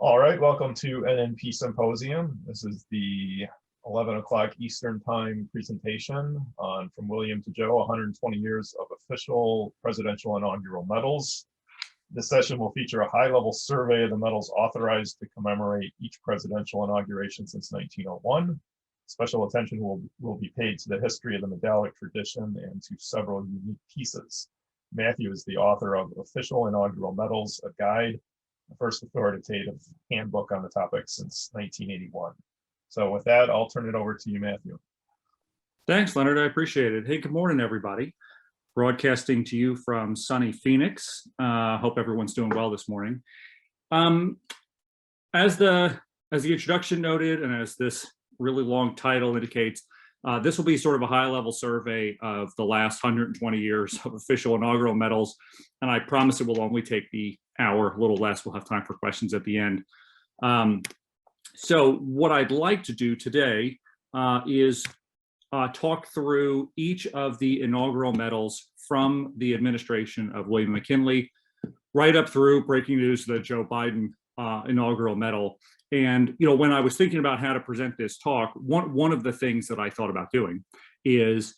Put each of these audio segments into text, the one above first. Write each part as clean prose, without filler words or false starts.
All right, welcome to NNP Symposium. This is the 11 o'clock Eastern Time presentation on From William to Joe, 120 Years of Official Presidential Inaugural Medals. This session will feature a high-level survey of the medals authorized to commemorate each presidential inauguration since 1901. Special attention will be paid to the history of the medallic tradition and to several unique pieces. Matthew is the author of Official Inaugural Medals, a guide, the first authoritative handbook on the topic since 1981. So with that, I'll turn it over to you, Matthew. Thanks, Leonard. I appreciate it. Hey, good morning, everybody. Broadcasting to you from sunny Phoenix. Hope everyone's doing well this morning. As the introduction noted, and as this really long title indicates, this will be sort of a high-level survey of the last 120 years of official inaugural medals, and I promise it will only take the hour, a little less. We'll have time for questions at the end. So what I'd like to do today is talk through each of the inaugural medals from the administration of William McKinley, right up through breaking news, the Joe Biden inaugural medal. And when I was thinking about how to present this talk, one of the things that I thought about doing is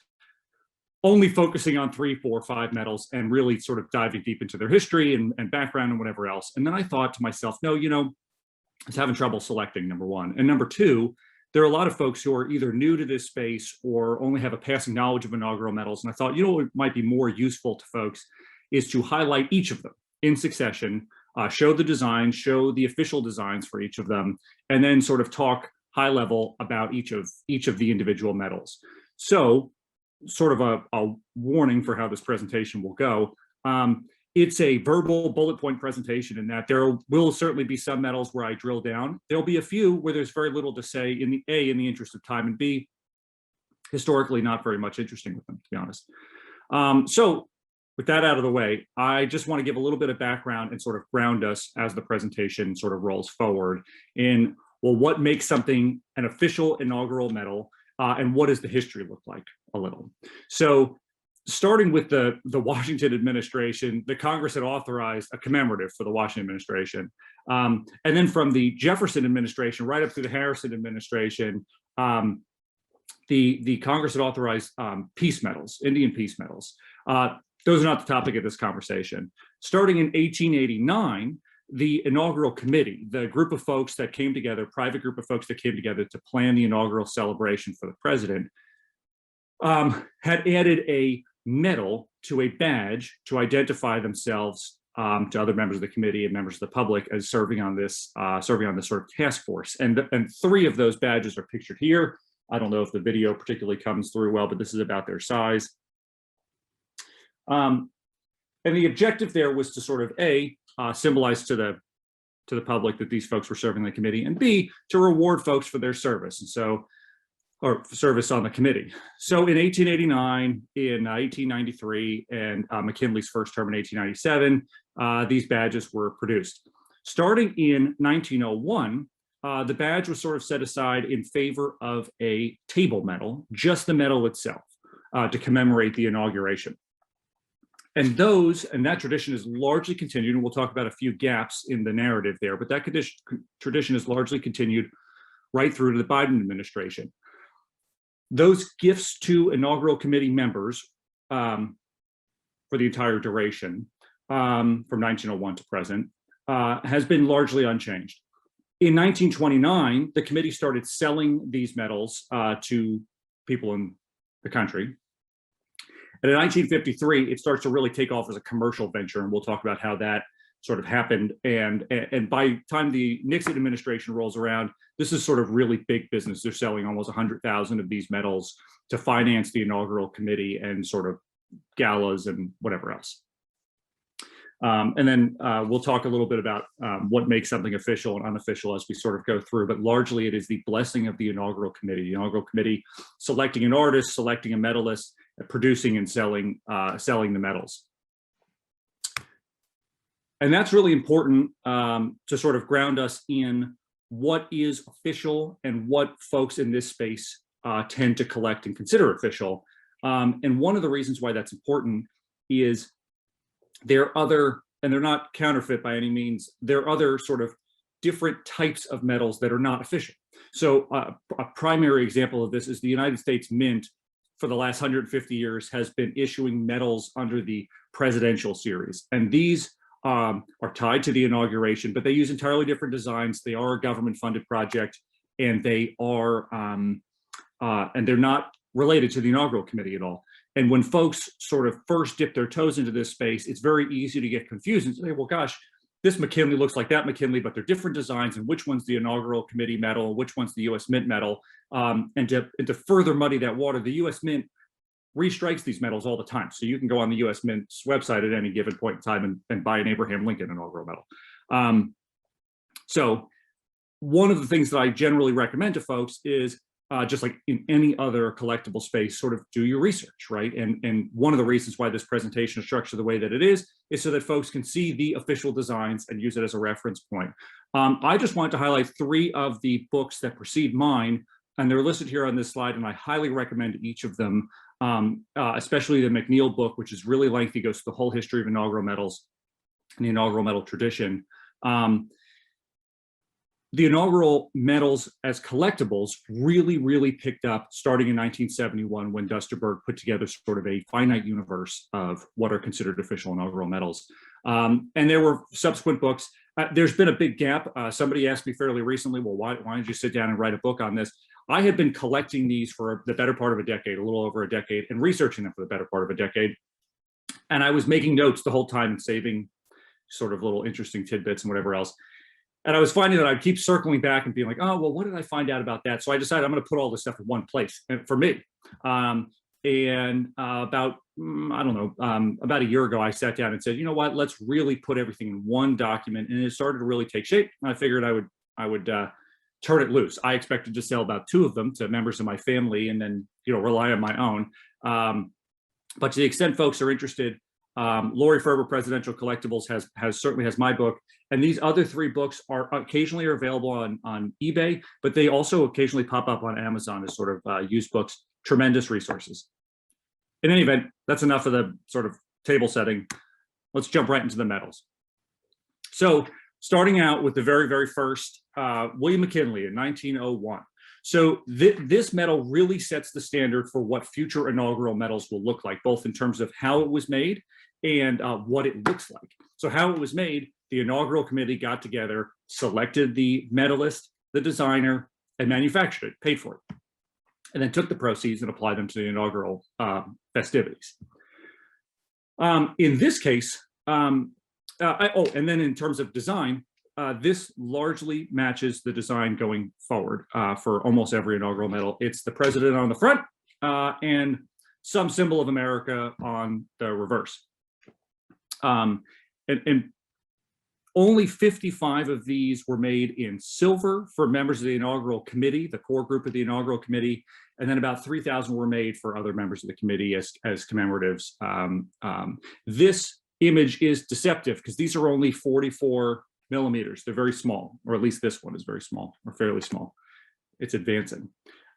only focusing on 3, 4, 5 medals and really sort of diving deep into their history and background and whatever else. And then I thought to myself, no, I was having trouble selecting, number one. And number two, there are a lot of folks who are either new to this space or only have a passing knowledge of inaugural medals. And I thought, what might be more useful to folks is to highlight each of them in succession, show the designs, show the official designs for each of them, and then sort of talk high level about each of the individual medals. So sort of a warning for how this presentation will go. It's a verbal bullet point presentation in that there will certainly be some medals where I drill down. There'll be a few where there's very little to say in the interest of time, and B, historically not very much interesting with them, to be honest. So with that out of the way, I just want to give a little bit of background and sort of ground us as the presentation sort of rolls forward in, well, what makes something an official inaugural medal, and what does the history look like a little. So starting with the Washington administration, the Congress had authorized a commemorative for the Washington administration. And then from the Jefferson administration right up through the Harrison administration, the Congress had authorized peace medals, Indian peace medals. Those are not the topic of this conversation. Starting in 1889, the inaugural committee, the group of folks that came together, private group of folks that came together to plan the inaugural celebration for the president, had added a medal to a badge to identify themselves to other members of the committee and members of the public as serving on this sort of task force. And 3 of those badges are pictured here. I don't know if the video particularly comes through well, but this is about their size. And the objective there was to sort of A, symbolize to the public that these folks were serving the committee, and B, to reward folks for their service, and so, or service on the committee. So in 1889, in 1893, and McKinley's first term in 1897, these badges were produced. Starting in 1901, the badge was sort of set aside in favor of a table medal, just the medal itself, to commemorate the inauguration. And that tradition is largely continued, and we'll talk about a few gaps in the narrative there, but that tradition is largely continued right through to the Biden administration. Those gifts to inaugural committee members for the entire duration, from 1901 to present, has been largely unchanged. In 1929, the committee started selling these medals to people in the country. And in 1953, it starts to really take off as a commercial venture, and we'll talk about how that sort of happened. And by the time the Nixon administration rolls around, this is sort of really big business. They're selling almost 100,000 of these medals to finance the inaugural committee and sort of galas and whatever else. And then we'll talk a little bit about what makes something official and unofficial as we sort of go through, but largely it is the blessing of the inaugural committee selecting an artist, selecting a medalist, producing and selling the medals. And that's really important to sort of ground us in what is official and what folks in this space tend to collect and consider official. And one of the reasons why that's important is there are other, and they're not counterfeit by any means, there are other sort of different types of medals that are not official. So a primary example of this is the United States Mint for the last 150 years has been issuing medals under the presidential series. And these are tied to the inauguration, but they use entirely different designs. They are a government funded project, and they are, and they're not related to the inaugural committee at all. And when folks sort of first dip their toes into this space, it's very easy to get confused and say, well, gosh, this McKinley looks like that McKinley, but they're different designs, and which one's the inaugural committee medal, which one's the US Mint medal. And to further muddy that water, the US Mint restrikes these medals all the time. So you can go on the US Mint's website at any given point in time and buy an Abraham Lincoln inaugural medal. So one of the things that I generally recommend to folks is just like in any other collectible space, sort of do your research, right? And one of the reasons why this presentation is structured the way that it is so that folks can see the official designs and use it as a reference point. I just wanted to highlight 3 of the books that precede mine, and they're listed here on this slide, and I highly recommend each of them, especially the McNeil book, which is really lengthy, goes through the whole history of inaugural medals and the inaugural medal tradition. The inaugural medals as collectibles really picked up starting in 1971 when Dusterberg put together sort of a finite universe of what are considered official inaugural medals. And there were subsequent books. There's been a big gap. Somebody asked me fairly recently, well, why did you sit down and write a book on this? I had been collecting these for the better part of a decade, a little over a decade, and researching them for the better part of a decade. And I was making notes the whole time and saving sort of little interesting tidbits and whatever else. And I was finding that I'd keep circling back and being like, oh, well, what did I find out about that? So I decided I'm going to put all this stuff in one place for me. About a year ago, I sat down and said, you know what, let's really put everything in one document. And it started to really take shape. And I figured I would turn it loose. I expected to sell about 2 of them to members of my family and then, rely on my own. But to the extent folks are interested, Lori Ferber Presidential Collectibles certainly has my book, and these other 3 books are occasionally available on eBay, but they also occasionally pop up on Amazon as sort of used books. Tremendous resources. In any event, that's enough of the sort of table setting. Let's jump right into the medals. So starting out with the very first, William McKinley in 1901. So this medal really sets the standard for what future inaugural medals will look like, both in terms of how it was made and what it looks like. So how it was made, the inaugural committee got together, selected the medalist, the designer, and manufactured it, paid for it, and then took the proceeds and applied them to the inaugural festivities. In this case, and then in terms of design, this largely matches the design going forward for almost every inaugural medal. It's the president on the front and some symbol of America on the reverse. And only 55 of these were made in silver for members of the inaugural committee, the core group of the inaugural committee, and then about 3,000 were made for other members of the committee as commemoratives. This image is deceptive because these are only 44 millimeters. They're very small, or at least this one is very small, or fairly small. It's advancing.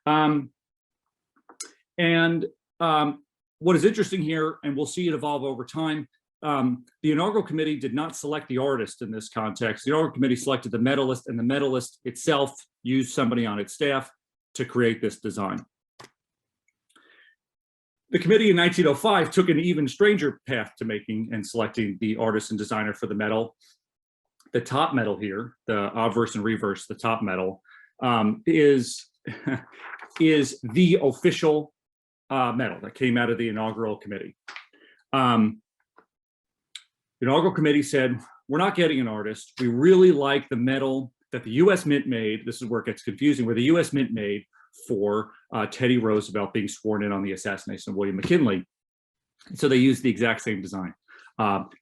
What is interesting here, and we'll see it evolve over time, the inaugural committee did not select the artist in this context. The inaugural committee selected the medalist, and the medalist itself used somebody on its staff to create this design. The committee in 1905 took an even stranger path to making and selecting the artist and designer for the medal. The top medal here, the obverse and reverse, the top medal, is the official medal that came out of the inaugural committee. The inaugural committee said, we're not getting an artist. We really like the medal that the US Mint made. This is where it gets confusing, where the US Mint made for Teddy Roosevelt being sworn in on the assassination of William McKinley. So they used the exact same design.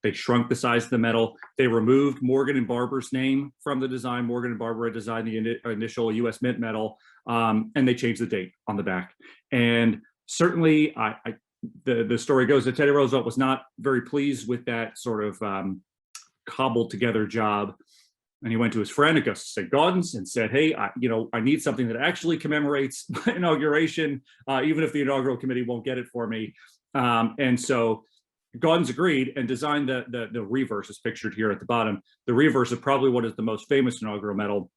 They shrunk the size of the medal. They removed Morgan and Barber's name from the design. Morgan and Barber had designed the initial US Mint medal, and they changed the date on the back. And certainly, the story goes that Teddy Roosevelt was not very pleased with that sort of cobbled together job. And he went to his friend Augustus St. Gaudens and said, hey, I need something that actually commemorates my inauguration, even if the inaugural committee won't get it for me. And so Gaudens agreed and designed the reverse, is pictured here at the bottom. The reverse of probably what is the most famous inaugural medal,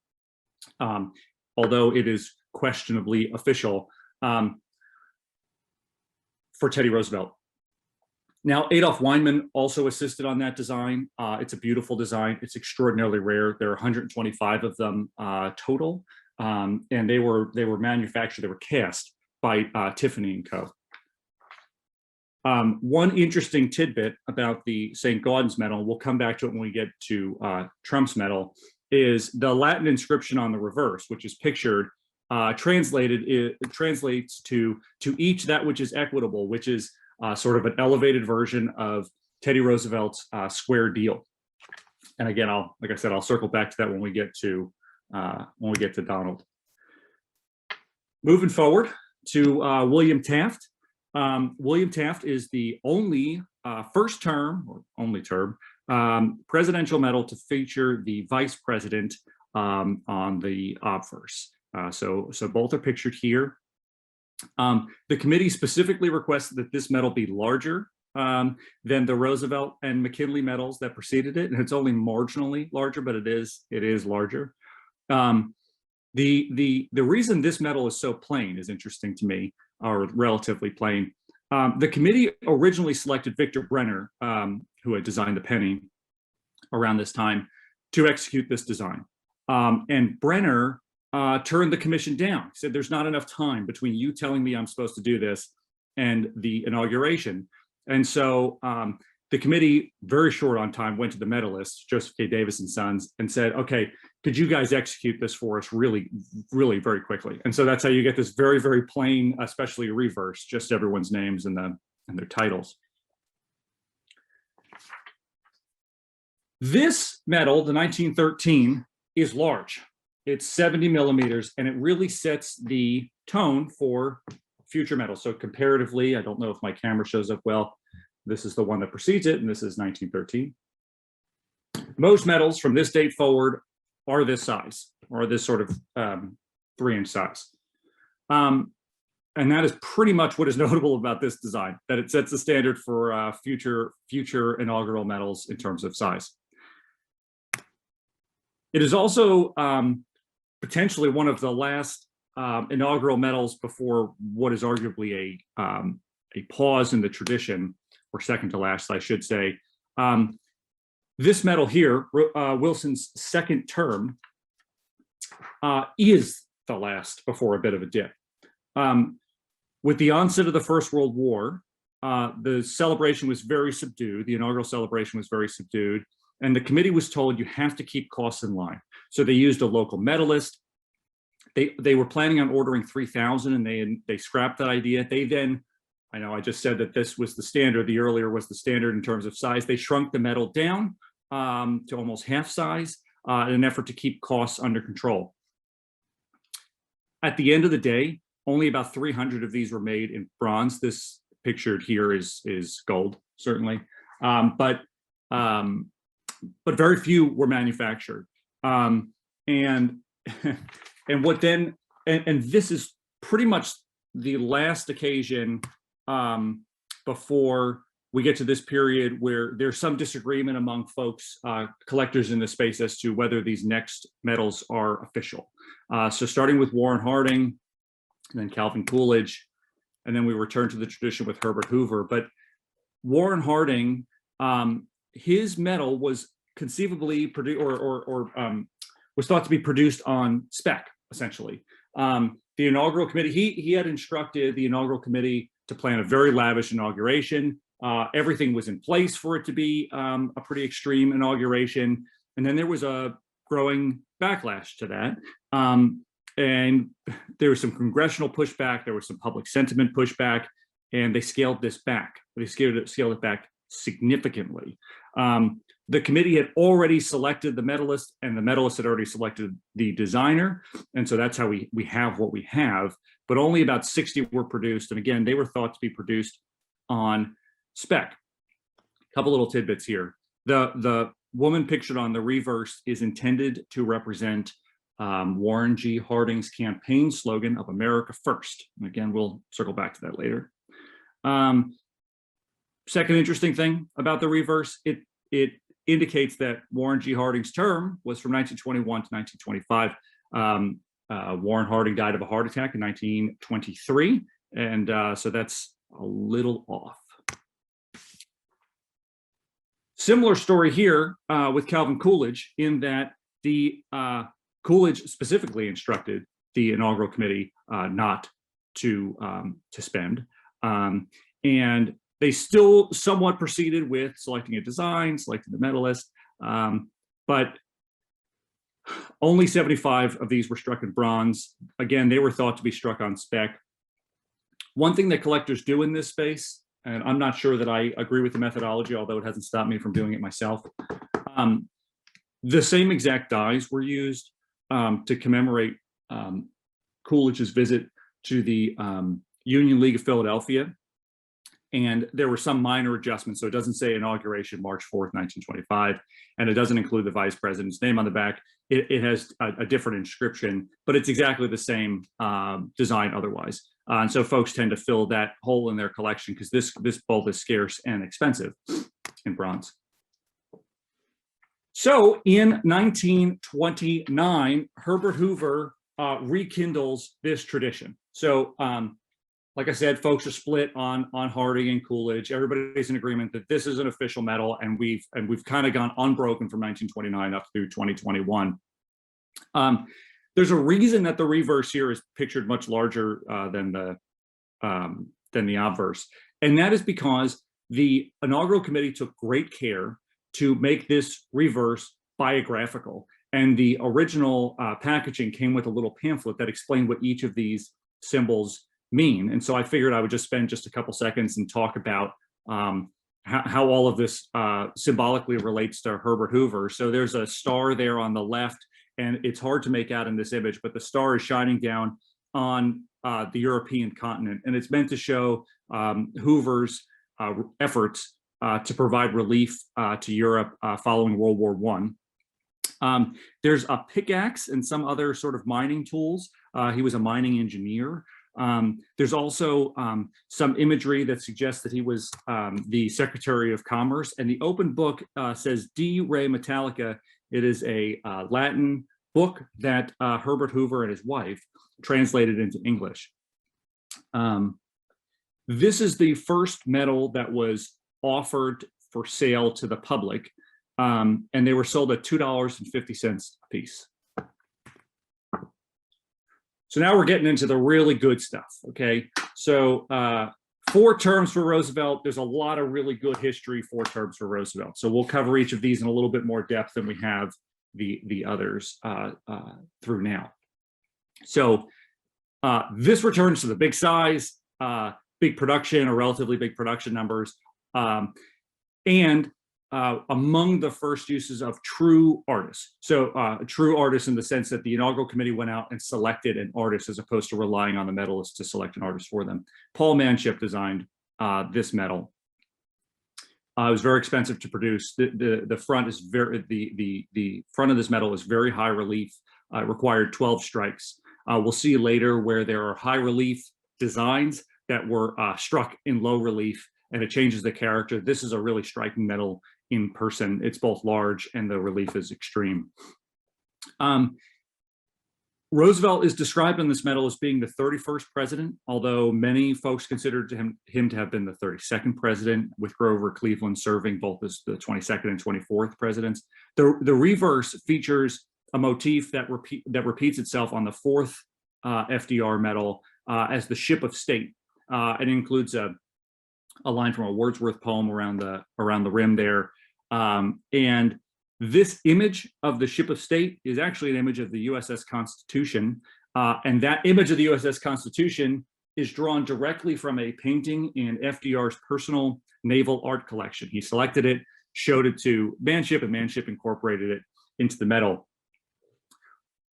although it is questionably official, for Teddy Roosevelt. Now, Adolph Weinman also assisted on that design. It's a beautiful design. It's extraordinarily rare. There are 125 of them total, and they were manufactured, they were cast by Tiffany & Co. One interesting tidbit about the St. Gaudens medal, we'll come back to it when we get to Trump's medal, is the Latin inscription on the reverse, which is pictured, it translates to each that which is equitable, which is sort of an elevated version of Teddy Roosevelt's square deal. And again, like I said, I'll circle back to that when we get to Donald. Moving forward to William Taft. William Taft is the only first term, or only term, presidential medal to feature the vice president on the obverse. So both are pictured here. The committee specifically requested that this medal be larger than the Roosevelt and McKinley medals that preceded it, and it's only marginally larger, but it is larger. The reason this medal is so plain is interesting to me, or relatively plain. The committee originally selected Victor Brenner, who had designed the penny around this time, to execute this design. And Brenner turned the commission down. He said, there's not enough time between you telling me I'm supposed to do this and the inauguration. And so the committee, very short on time, went to the medalists, Joseph K. Davis and Sons, and said, okay, could you guys execute this for us really, really very quickly? And so that's how you get this very, very plain, especially reverse, just everyone's names and their titles. This medal, the 1913, is large. It's 70 millimeters, and it really sets the tone for future medals. So comparatively, I don't know if my camera shows up well. This is the one that precedes it, and this is 1913. Most medals from this date forward are this size, or this sort of 3-inch size. And that is pretty much what is notable about this design, that it sets the standard for future inaugural medals in terms of size. It is also potentially one of the last inaugural medals before what is arguably a pause in the tradition, or second to last, I should say. This medal here, Wilson's second term, is the last before a bit of a dip. With the onset of the First World War, the celebration was very subdued. The inaugural celebration was very subdued, and the committee was told you have to keep costs in line. So they used a local medalist. They were planning on ordering 3,000, and they scrapped that idea. They then, I know I just said that this was the standard, the earlier was the standard in terms of size. They shrunk the medal down to almost half size in an effort to keep costs under control. At the end of the day, only about 300 of these were made in bronze. This pictured here is gold, certainly, but very few were manufactured. And what then, and this is pretty much the last occasion before we get to this period where there's some disagreement among folks, collectors in the space, as to whether these next medals are official. So starting with Warren Harding, and then Calvin Coolidge, and then we return to the tradition with Herbert Hoover. But Warren Harding, his medal was conceivably produced, was thought to be produced on spec, essentially. The inaugural committee, he had instructed the inaugural committee to plan a very lavish inauguration. Everything was in place for it to be a pretty extreme inauguration. And then there was a growing backlash to that. And there was some congressional pushback, there was some public sentiment pushback, and they scaled this back. They scaled it back significantly. The committee had already selected the medalist, and the medalist had already selected the designer. And so that's how we have what we have, but only about 60 were produced. And again, they were thought to be produced on spec. A couple little tidbits here. The woman pictured on the reverse is intended to represent Warren G. Harding's campaign slogan of America First. And again, we'll circle back to that later. Second interesting thing about the reverse, it indicates that Warren G. Harding's term was from 1921 to 1925. Warren Harding died of a heart attack in 1923, and so that's a little off. Similar story here with Calvin Coolidge, in that the Coolidge specifically instructed the inaugural committee not to spend, and they still somewhat proceeded with selecting a design, selecting the medalist, but only 75 of these were struck in bronze. Again, they were thought to be struck on spec. One thing that collectors do in this space, and I'm not sure that I agree with the methodology, although it hasn't stopped me from doing it myself, the same exact dies were used to commemorate Coolidge's visit to the Union League of Philadelphia. And there were some minor adjustments. So it doesn't say inauguration March 4th, 1925, and it doesn't include the vice president's name on the back. It has a different inscription, but it's exactly the same design otherwise. And so folks tend to fill that hole in their collection because this both is scarce and expensive in bronze. So in 1929, Herbert Hoover rekindles this tradition. So like I said, folks are split on Harding and Coolidge. Everybody's in agreement that this is an official medal, and we've kind of gone unbroken from 1929 up through 2021. There's a reason that the reverse here is pictured much larger than the obverse, and that is because the inaugural committee took great care to make this reverse biographical, and the original packaging came with a little pamphlet that explained what each of these symbols mean. And so I figured I would just spend just a couple seconds and talk about how all of this symbolically relates to Herbert Hoover. So there's a star there on the left, and it's hard to make out in this image, but the star is shining down on the European continent, and it's meant to show Hoover's efforts to provide relief to Europe following World War I. There's a pickaxe and some other sort of mining tools. He was a mining engineer. There's also some imagery that suggests that he was the Secretary of Commerce, and the open book says De Re Metallica. It is a Latin book that Herbert Hoover and his wife translated into English. This is the first medal that was offered for sale to the public, and they were sold at $2.50 a piece. So now we're getting into the really good stuff, okay? So 4 terms for Roosevelt. There's a lot of really good history, 4 terms for Roosevelt. So we'll cover each of these in a little bit more depth than we have the others through now. So this returns to the big size, big production, or relatively big production numbers, and among the first uses of true artists. So true artists in the sense that the inaugural committee went out and selected an artist as opposed to relying on the medalists to select an artist for them. Paul Manship designed this medal. It was very expensive to produce. The front is the front of this medal is very high relief. It required 12 strikes. We'll see later where there are high relief designs that were struck in low relief, and it changes the character. This is a really striking medal in person. It's both large and the relief is extreme. Roosevelt is described in this medal as being the 31st president, although many folks considered him to have been the 32nd president, with Grover Cleveland serving both as the 22nd and 24th presidents. The reverse features a motif that repeats itself on the 4th FDR medal as the ship of state. It includes a line from a Wordsworth poem around the rim there. And this image of the ship of state is actually an image of the USS Constitution. And that image of the USS Constitution is drawn directly from a painting in FDR's personal naval art collection. He selected it, showed it to Manship, and Manship incorporated it into the medal.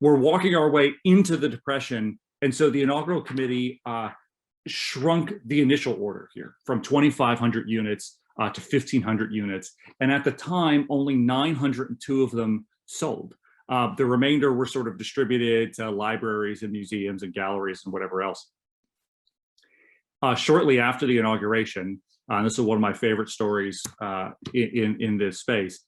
We're walking our way into the Depression, and so the inaugural committee shrunk the initial order here from 2,500 units to 1,500 units. And at the time, only 902 of them sold. The remainder were sort of distributed to libraries and museums and galleries and whatever else. Shortly after the inauguration, And this is one of my favorite stories in this space.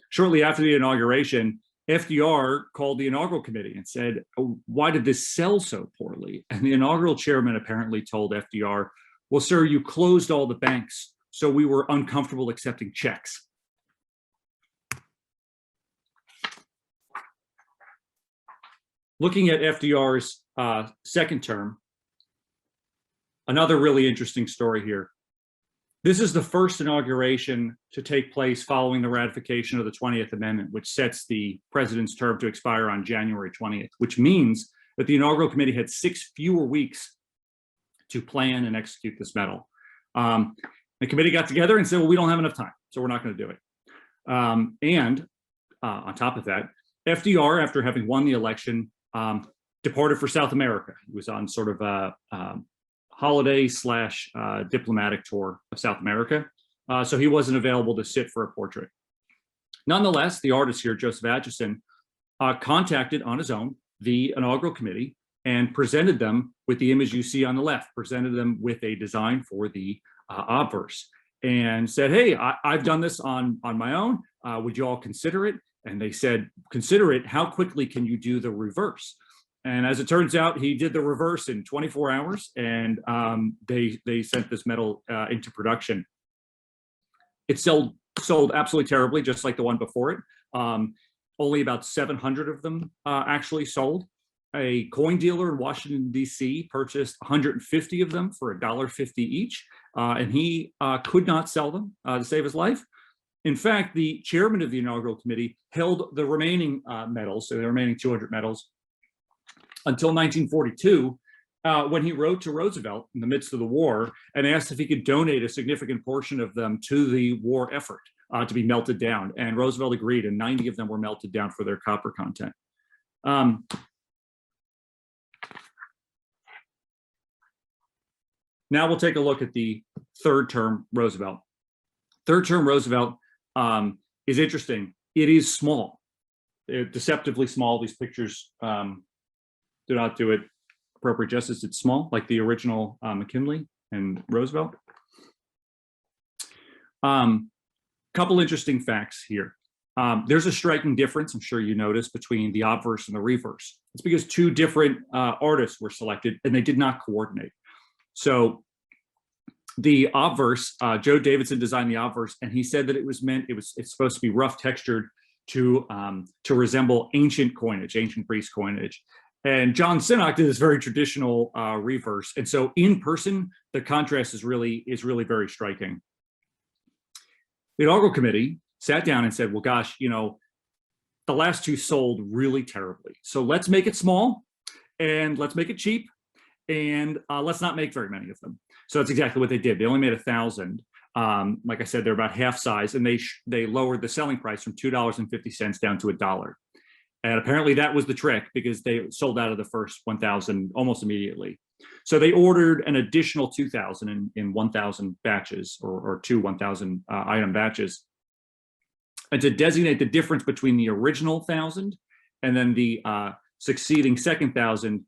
Shortly after the inauguration, FDR called the inaugural committee and said, "Oh, why did this sell so poorly?" And the inaugural chairman apparently told FDR, "Well, sir, you closed all the banks, so we were uncomfortable accepting checks." Looking at FDR's second term, another really interesting story here. This is the first inauguration to take place following the ratification of the 20th Amendment, which sets the president's term to expire on January 20th, which means that the inaugural committee had 6 fewer weeks to plan and execute this medal. The committee got together and said, well, we don't have enough time, so we're not going to do it. And on top of that, FDR, after having won the election, departed for South America. He was on sort of a holiday / diplomatic tour of South America. So he wasn't available to sit for a portrait. Nonetheless, the artist here, Joseph Atchison, contacted on his own the inaugural committee and presented them with the image you see on the left, presented them with a design for the obverse and said, hey, I've done this on my own. Would you all consider it? And they said, consider it. How quickly can you do the reverse? And as it turns out, he did the reverse in 24 hours, and they sent this medal into production. It sold absolutely terribly, just like the one before it. Only about 700 of them actually sold. A coin dealer in Washington, D.C. purchased 150 of them for $1.50 each, and he could not sell them to save his life. In fact, the chairman of the inaugural committee held the remaining medals, so the remaining 200 medals, until 1942, when he wrote to Roosevelt in the midst of the war and asked if he could donate a significant portion of them to the war effort to be melted down. And Roosevelt agreed, and 90 of them were melted down for their copper content. Now we'll take a look at the third term Roosevelt. Third term Roosevelt is interesting. It is small. They're deceptively small. These pictures do not do it appropriate justice. It's small, like the original McKinley and Roosevelt. Couple interesting facts here. There's a striking difference, I'm sure you noticed, between the obverse and the reverse. It's because 2 different artists were selected and they did not coordinate. So the obverse, Joe Davidson designed the obverse, and he said that it's supposed to be rough textured to resemble ancient coinage, ancient Greece coinage. And John Sinnock did this very traditional reverse. And so in person, the contrast is really very striking. The inaugural committee sat down and said, well, gosh, you know, the last 2 sold really terribly. So let's make it small and let's make it cheap, and let's not make very many of them. So that's exactly what they did. They only made 1,000. Like I said, they're about half size, and they lowered the selling price from $2.50 down to $1. And apparently that was the trick, because they sold out of the first 1,000 almost immediately. So they ordered an additional 2,000 in 1,000 batches, or 2 1,000 item batches. And to designate the difference between the original 1,000 and then the succeeding second 1,000,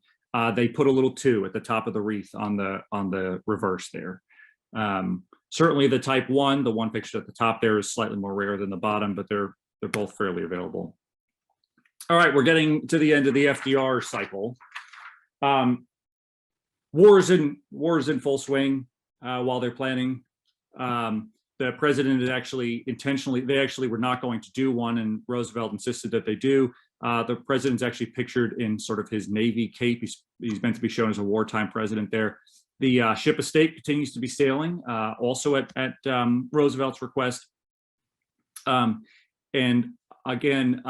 they put a little 2 at the top of the wreath on the reverse there. Certainly the type 1, the one pictured at the top there, is slightly more rare than the bottom, but they're both fairly available. All right, we're getting to the end of the FDR cycle. War's in full swing while they're planning. The president had actually they actually were not going to do one, and Roosevelt insisted that they do. The president's actually pictured in sort of his Navy cape. He's meant to be shown as a wartime president there. The ship of state continues to be sailing, also at Roosevelt's request. And again,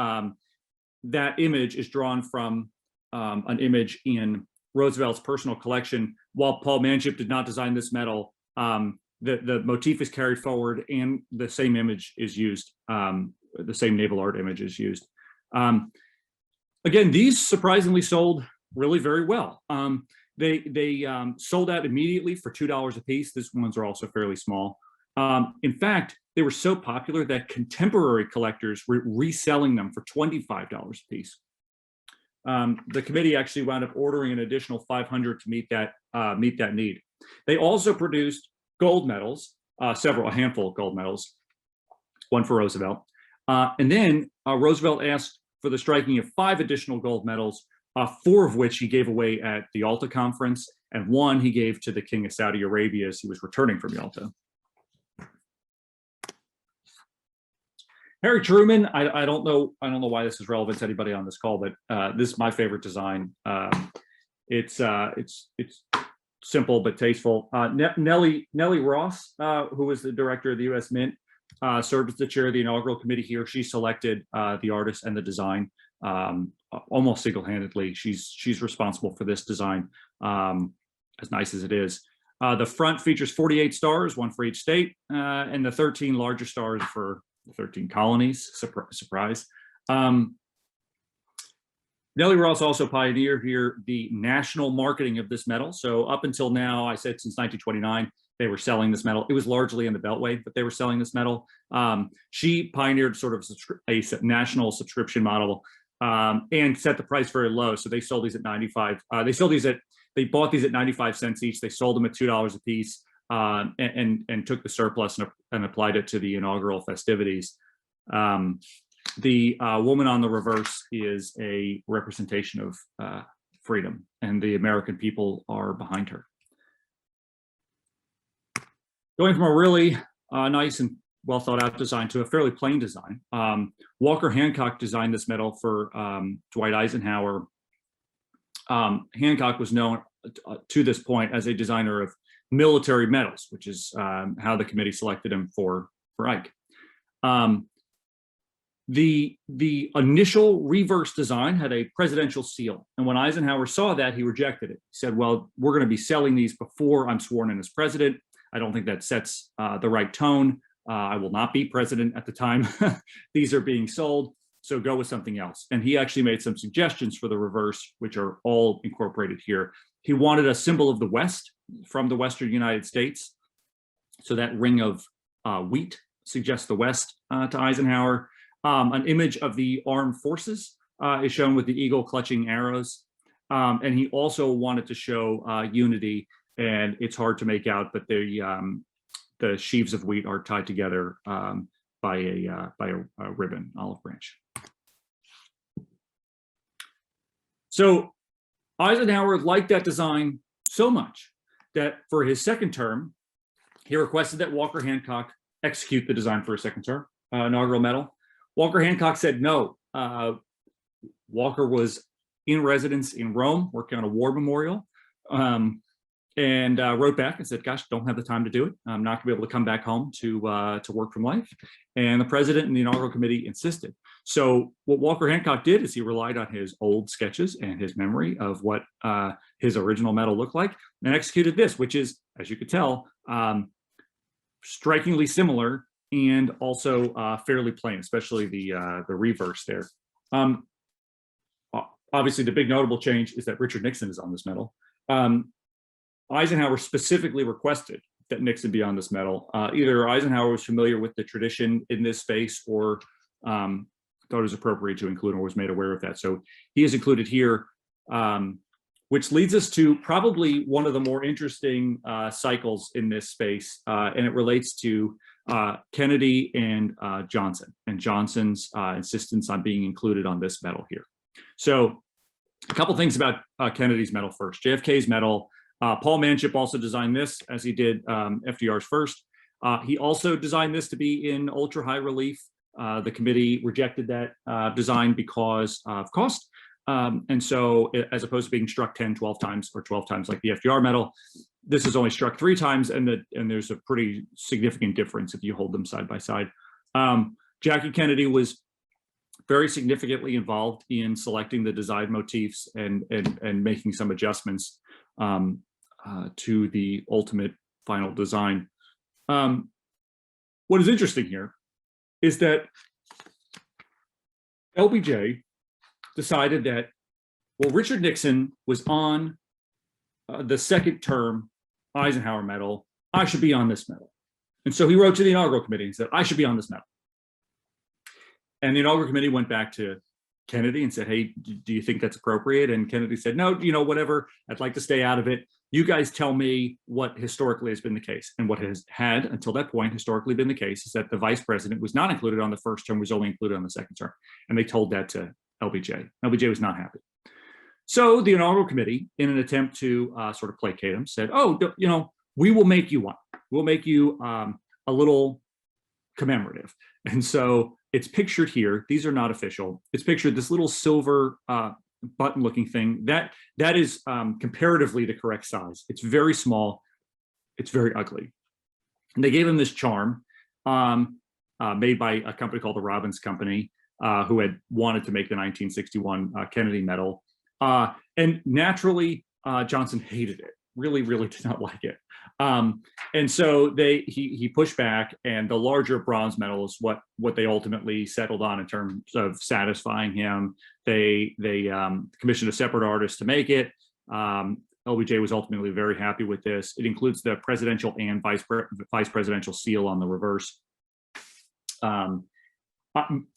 that image is drawn from an image in Roosevelt's personal collection. While Paul Manship did not design this medal, the motif is carried forward, and the same image is used, the same naval art image is used. Again, these surprisingly sold really very well. They sold out immediately for $2 a piece. These ones are also fairly small. In fact, they were so popular that contemporary collectors were reselling them for $25 a piece. The committee actually wound up ordering an additional 500 to meet that need. They also produced gold medals, a handful of gold medals, one for Roosevelt. And then Roosevelt asked for the striking of 5 additional gold medals, 4 of which he gave away at the Yalta Conference, and 1 he gave to the King of Saudi Arabia as he was returning from Yalta. Harry Truman, I don't know why this is relevant to anybody on this call, but this is my favorite design. It's simple but tasteful. Nellie Ross, who was the director of the U.S. Mint, served as the chair of the inaugural committee here. She selected the artist and the design almost single-handedly. She's responsible for this design, as nice as it is. The front features 48 stars, 1 for each state, and the 13 larger stars for the 13 colonies. Surprise. Nellie Ross also pioneered here the national marketing of this medal. So up until now, I said since 1929, they were selling this medal. It was largely in the Beltway, but they were selling this medal. She pioneered sort of a national subscription model and set the price very low. So they sold these at 95. They bought these at 95 cents each. They sold them at $2 a piece and took the surplus and applied it to the inaugural festivities. The woman on the reverse is a representation of freedom, and the American people are behind her. Going from a really nice and well thought out design to a fairly plain design. Walker Hancock designed this medal for Dwight Eisenhower. Hancock was known to this point as a designer of military medals, which is how the committee selected him for Ike. The initial reverse design had a presidential seal, and when Eisenhower saw that, he rejected it. He said, well, we're going to be selling these before I'm sworn in as president. I don't think that sets the right tone. I will not be president at the time these are being sold, so go with something else. And he actually made some suggestions for the reverse, which are all incorporated here. He wanted a symbol of the West from the Western United States. So that ring of wheat suggests the West to Eisenhower. An image of the armed forces is shown with the eagle clutching arrows. And he also wanted to show unity, and it's hard to make out, but the sheaves of wheat are tied together by a ribbon, olive branch. So Eisenhower liked that design so much that for his second term, he requested that Walker Hancock execute the design for a second term inaugural medal. Walker Hancock said no. Walker was in residence in Rome, working on a war memorial, and wrote back and said, gosh, don't have the time to do it. I'm not gonna be able to come back home to work from life. And the president and the inaugural committee insisted. So what Walker Hancock did is he relied on his old sketches and his memory of what his original medal looked like, and executed this, which is, as you could tell, strikingly similar and also fairly plain, especially the reverse there. Obviously, the big notable change is that Richard Nixon is on this medal. Eisenhower specifically requested that Nixon be on this medal. Either Eisenhower was familiar with the tradition in this space or thought it was appropriate to include or was made aware of that. So he is included here, which leads us to probably one of the more interesting cycles in this space, and it relates to Kennedy and Johnson, and Johnson's insistence on being included on this medal here. So a couple things about Kennedy's medal first. JFK's medal, Paul Manship also designed this, as he did FDR's first. He also designed this to be in ultra high relief. The committee rejected that design because of cost. And so as opposed to being struck 10, 12 times or 12 times like the FDR medal, this is only struck 3 times, and there's a pretty significant difference if you hold them side by side. Jackie Kennedy was very significantly involved in selecting the design motifs and making some adjustments to the ultimate final design. What is interesting here is that LBJ decided that, well, Richard Nixon was on the second term Eisenhower medal. I should be on this medal. And so he wrote to the inaugural committee and said, I should be on this medal. And the inaugural committee went back to Kennedy and said, hey, do you think that's appropriate? And Kennedy said, no, whatever, I'd like to stay out of it. You guys tell me what historically has been the case. And what has had, until that point, historically been the case is that the vice president was not included on the first term, was only included on the second term. And they told that to LBJ. LBJ was not happy. So the inaugural committee, in an attempt to sort of placate him, said, oh, you know, we will make you one. We'll make you a little commemorative. And so it's pictured here. These are not official. It's pictured this little silver button looking thing. That is comparatively the correct size. It's very small. It's very ugly. And they gave him this charm made by a company called the Robbins Company, who had wanted to make the 1961 Kennedy Medal. And naturally, Johnson hated it. Really did not like it. And so he pushed back, and the larger bronze medal is what they ultimately settled on in terms of satisfying him. They commissioned a separate artist to make it. LBJ was ultimately very happy with this. It includes the presidential and vice presidential seal on the reverse.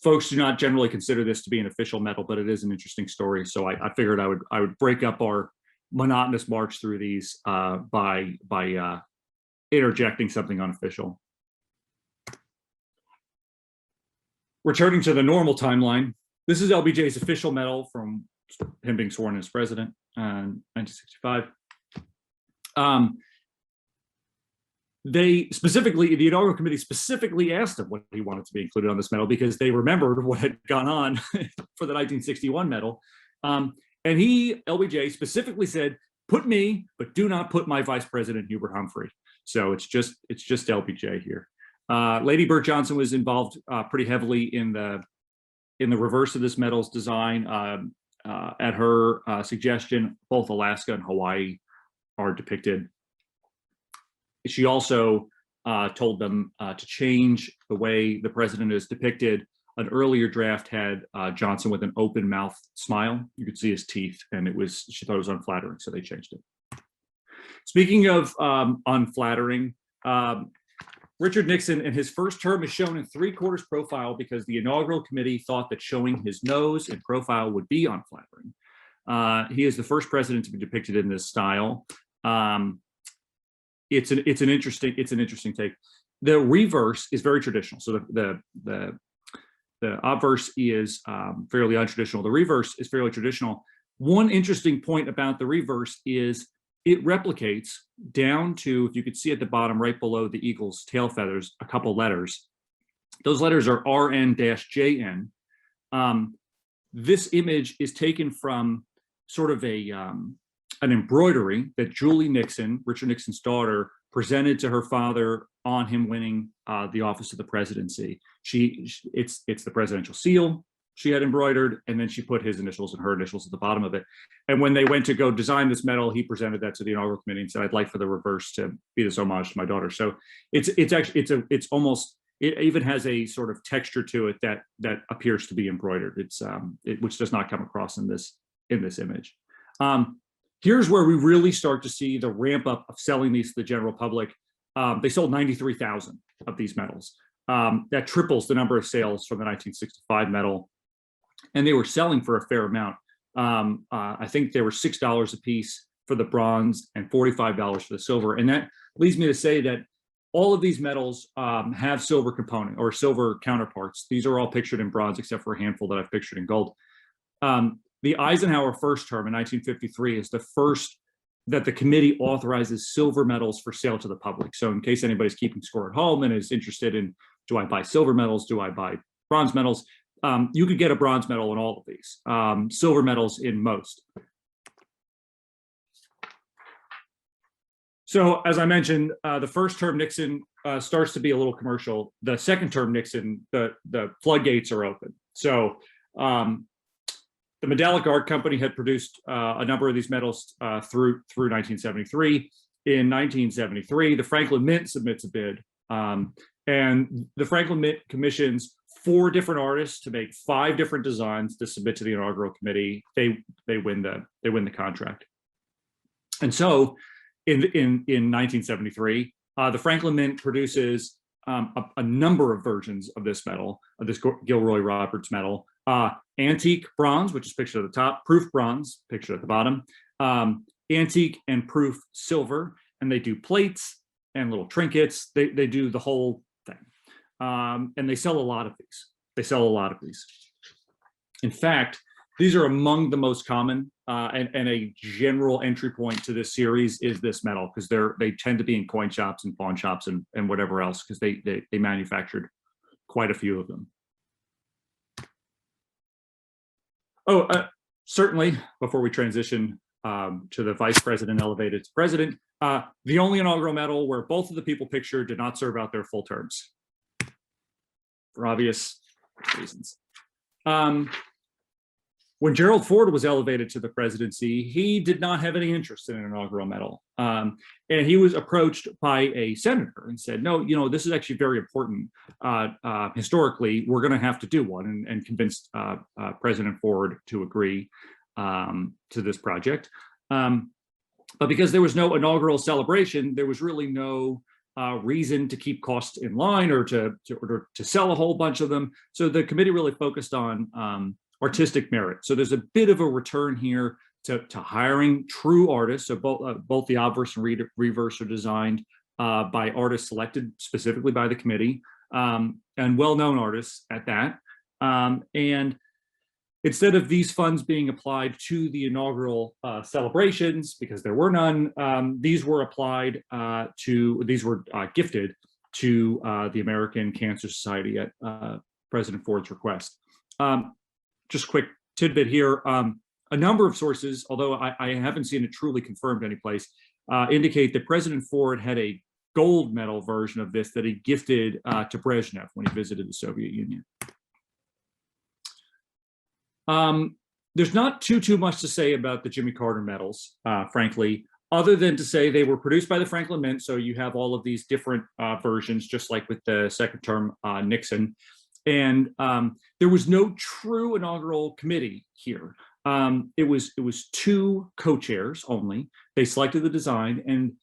Folks do not generally consider this to be an official medal, but it is an interesting story. So I figured I would break up our monotonous march through these by interjecting something unofficial. Returning to the normal timeline, this is LBJ's official medal from him being sworn in as president in 1965. The inaugural committee specifically asked him what he wanted to be included on this medal because they remembered what had gone on for the 1961 medal. And LBJ specifically said, put me, but do not put my vice president, Hubert Humphrey. So it's just LBJ here. Lady Bird Johnson was involved pretty heavily in the reverse of this medal's design. At her suggestion, both Alaska and Hawaii are depicted. She also told them to change the way the president is depicted. An earlier draft had Johnson with an open mouth smile. You could see his teeth, and she thought it was unflattering, so they changed it. Speaking of unflattering, Richard Nixon in his first term is shown in 3/4 profile because the inaugural committee thought that showing his nose in profile would be unflattering. He is the first president to be depicted in this style. It's an interesting take. The reverse is very traditional. So the obverse is fairly untraditional. The reverse is fairly traditional. One interesting point about the reverse is it replicates down to, if you could see at the bottom right below the eagle's tail feathers, a couple letters. Those letters are RN-JN. This image is taken from sort of an embroidery that Julie Nixon, Richard Nixon's daughter, presented to her father on him winning the office of the presidency. It's the presidential seal she had embroidered, and then she put his initials and her initials at the bottom of it. And when they went to go design this medal, he presented that to the inaugural committee and said, "I'd like for the reverse to be this homage to my daughter." So it even has a sort of texture to it that appears to be embroidered. Which does not come across in this image. Here's where we really start to see the ramp up of selling these to the general public. They sold 93,000 of these medals. That triples the number of sales from the 1965 medal. And they were selling for a fair amount. I think they were $6 a piece for the bronze and $45 for the silver. And that leads me to say that all of these medals have silver component or silver counterparts. These are all pictured in bronze except for a handful that I've pictured in gold. The Eisenhower first term in 1953 is the first that the committee authorizes silver medals for sale to the public. So in case anybody's keeping score at home and is interested in, do I buy silver medals? Do I buy bronze medals? You could get a bronze medal in all of these, silver medals in most. So as I mentioned, the first term Nixon starts to be a little commercial. The second term Nixon, the floodgates are open. So the Medallic Art Company had produced a number of these medals through 1973. In 1973, the Franklin Mint submits a bid, and the Franklin Mint commissions 4 different artists to make 5 different designs to submit to the inaugural committee. They win the contract. And so in 1973, the Franklin Mint produces a number of versions of this medal, of this Gilroy Roberts medal. Antique bronze, which is pictured at the top, proof bronze, pictured at the bottom, antique and proof silver, and they do plates and little trinkets. They do the whole thing. And they sell a lot of these. In fact, these are among the most common, and a general entry point to this series is this medal, because they tend to be in coin shops and pawn shops and whatever else, because they manufactured quite a few of them. Oh, certainly, before we transition to the vice president elevated to president, the only inaugural medal where both of the people pictured did not serve out their full terms, for obvious reasons. When Gerald Ford was elevated to the presidency, he did not have any interest in an inaugural medal. And he was approached by a senator and said, no, this is actually very important. Historically, we're going to have to do one, and convinced President Ford to agree to this project. But because there was no inaugural celebration, there was really no reason to keep costs in line or to sell a whole bunch of them. So the committee really focused on artistic merit. So there's a bit of a return here to hiring true artists. So both the obverse and reverse are designed by artists selected specifically by the committee, and well-known artists at that. And instead of these funds being applied to the inaugural celebrations, because there were none, these were gifted to the American Cancer Society at President Ford's request. Just quick tidbit here. A number of sources, although I haven't seen it truly confirmed anyplace, indicate that President Ford had a gold medal version of this that he gifted to Brezhnev when he visited the Soviet Union. There's not too much to say about the Jimmy Carter medals, frankly, other than to say they were produced by the Franklin Mint. So you have all of these different versions, just like with the second term Nixon. And there was no true inaugural committee here. It was two co-chairs only. They selected the design. And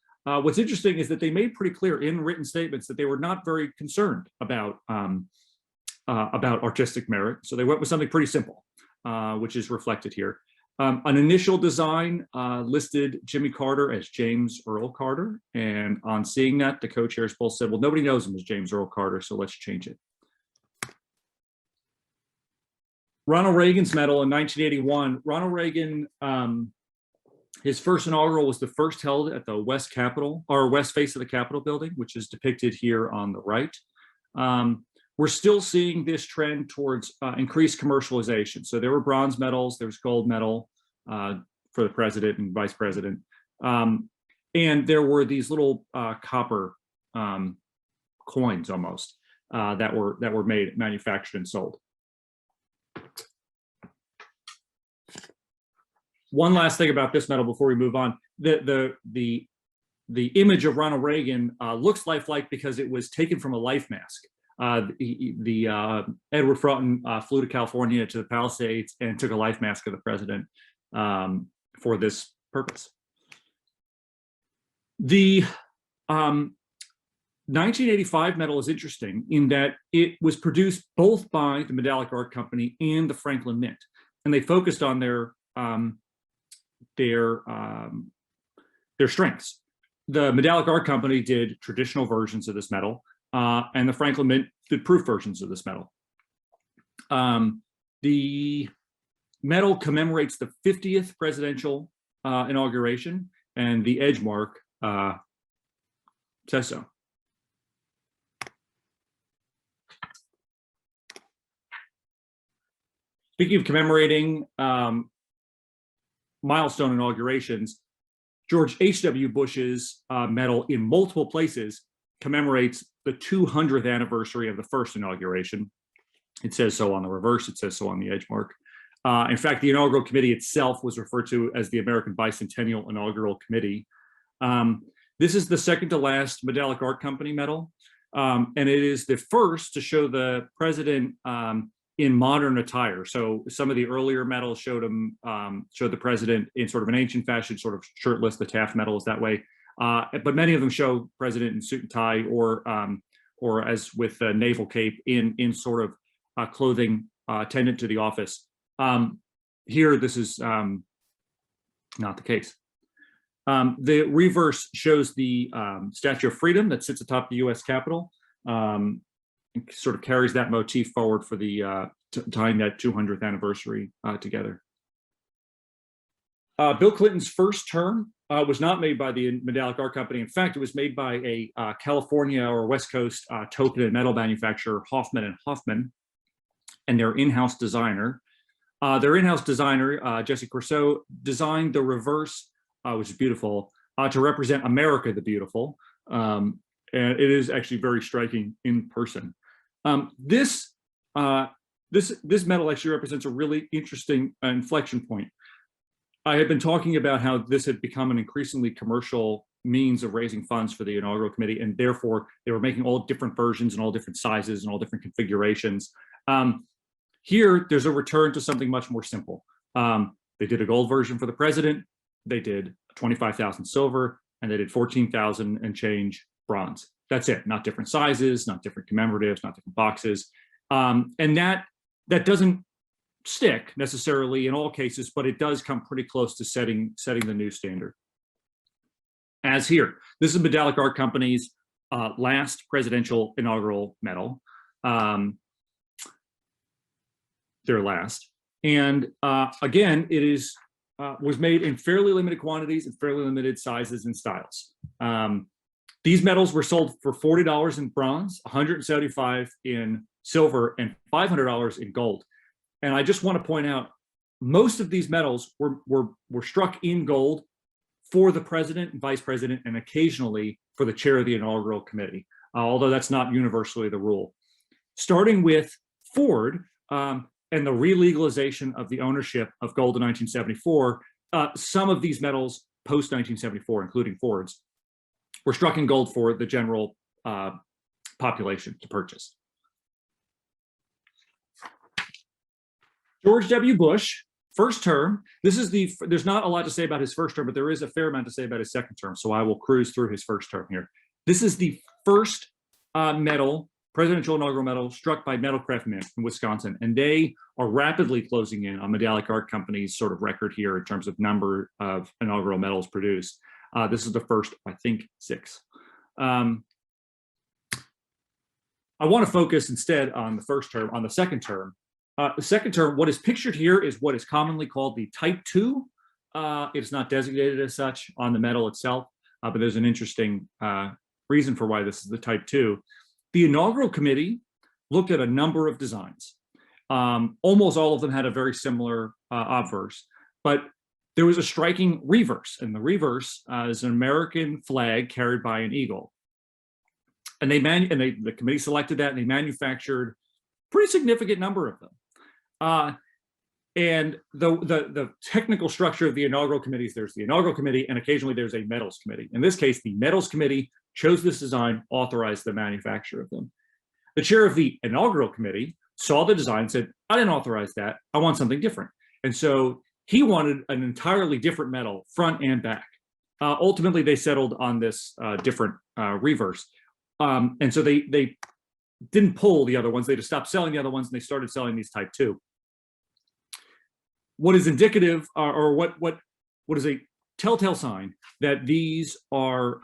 what's interesting is that they made pretty clear in written statements that they were not very concerned about artistic merit. So they went with something pretty simple, which is reflected here. An initial design listed Jimmy Carter as James Earl Carter. And on seeing that, the co-chairs both said, well, nobody knows him as James Earl Carter, so let's change it. Ronald Reagan's medal in 1981. Ronald Reagan, his first inaugural was the first held at the west face of the Capitol building, which is depicted here on the right. We're still seeing this trend towards increased commercialization. So there were bronze medals, there was gold medal for the president and vice president. And there were these little copper coins almost that were manufactured and sold. One last thing about this medal before we move on. The image of Ronald Reagan looks lifelike because it was taken from a life mask. Edward Fraughton flew to California to the Palisades and took a life mask of the president for this purpose. The 1985 medal is interesting in that it was produced both by the Medallic Art Company and the Franklin Mint, and they focused on their strengths. The Medallic Art Company did traditional versions of this medal, and the Franklin Mint did proof versions of this medal. The medal commemorates the 50th presidential inauguration, and the edge mark says so. Speaking of commemorating milestone inaugurations, George H.W. Bush's medal in multiple places commemorates the 200th anniversary of the first inauguration. It says so on the reverse, it says so on the edge mark. In fact, the inaugural committee itself was referred to as the American Bicentennial Inaugural Committee. This is the second to last Medallic Art Company medal, and it is the first to show the president in modern attire. So some of the earlier medals showed the president in sort of an ancient fashion, sort of shirtless. The Taft medal is that way, but many of them show president in suit and tie, or as with the naval cape in sort of clothing attendant to the office. Here, this is not the case. The reverse shows the Statue of Freedom that sits atop the U.S. Capitol. Sort of carries that motif forward for the tying that 200th anniversary together. Bill Clinton's first term was not made by the Medallic Art Company. In fact, it was made by a California or West Coast token and medal manufacturer, Hoffman and Hoffman, and their in-house designer. Jesse Corso, designed the reverse, which is beautiful, to represent America the Beautiful. And it is actually very striking in person. This medal actually represents a really interesting inflection point. I had been talking about how this had become an increasingly commercial means of raising funds for the inaugural committee, and therefore they were making all different versions and all different sizes and all different configurations. Here, there's a return to something much more simple. They did a gold version for the president, they did 25,000 silver, and they did 14,000 and change bronze. That's it, not different sizes, not different commemoratives, not different boxes. And that doesn't stick necessarily in all cases, but it does come pretty close to setting the new standard. As here, this is Medallic Art Company's last presidential inaugural medal, their last. And again, it was made in fairly limited quantities and fairly limited sizes and styles. These medals were sold for $40 in bronze, $175 in silver, and $500 in gold. And I just want to point out, most of these medals were struck in gold for the president and vice president, and occasionally for the chair of the inaugural committee, although that's not universally the rule. Starting with Ford and the re-legalization of the ownership of gold in 1974, some of these medals post-1974, including Ford's, were struck in gold for the general population to purchase. George W. Bush, first term. There's not a lot to say about his first term, but there is a fair amount to say about his second term. So I will cruise through his first term here. This is the first medal, presidential inaugural medal, struck by Metalcraft Mint in Wisconsin. And they are rapidly closing in on Medallic Art Company's sort of record here in terms of number of inaugural medals produced. This is the first, I think, 6. I want to focus instead on the first term, on the second term. The second term, what is pictured here is what is commonly called the Type 2. It is not designated as such on the medal itself, but there's an interesting reason for why this is the Type 2. The inaugural committee looked at a number of designs. Almost all of them had a very similar obverse, but there was a striking reverse, and the reverse is an American flag carried by an eagle. And the committee selected that, and they manufactured a pretty significant number of them. And the technical structure of the inaugural committees, there's the inaugural committee, and occasionally there's a medals committee. In this case, the medals committee chose this design, authorized the manufacture of them. The chair of the inaugural committee saw the design, said, I didn't authorize that, I want something different. And so he wanted an entirely different medal, front and back. Ultimately, they settled on this different reverse. And so they didn't pull the other ones, they just stopped selling the other ones, and they started selling these Type 2. What is indicative, or what is a telltale sign that these were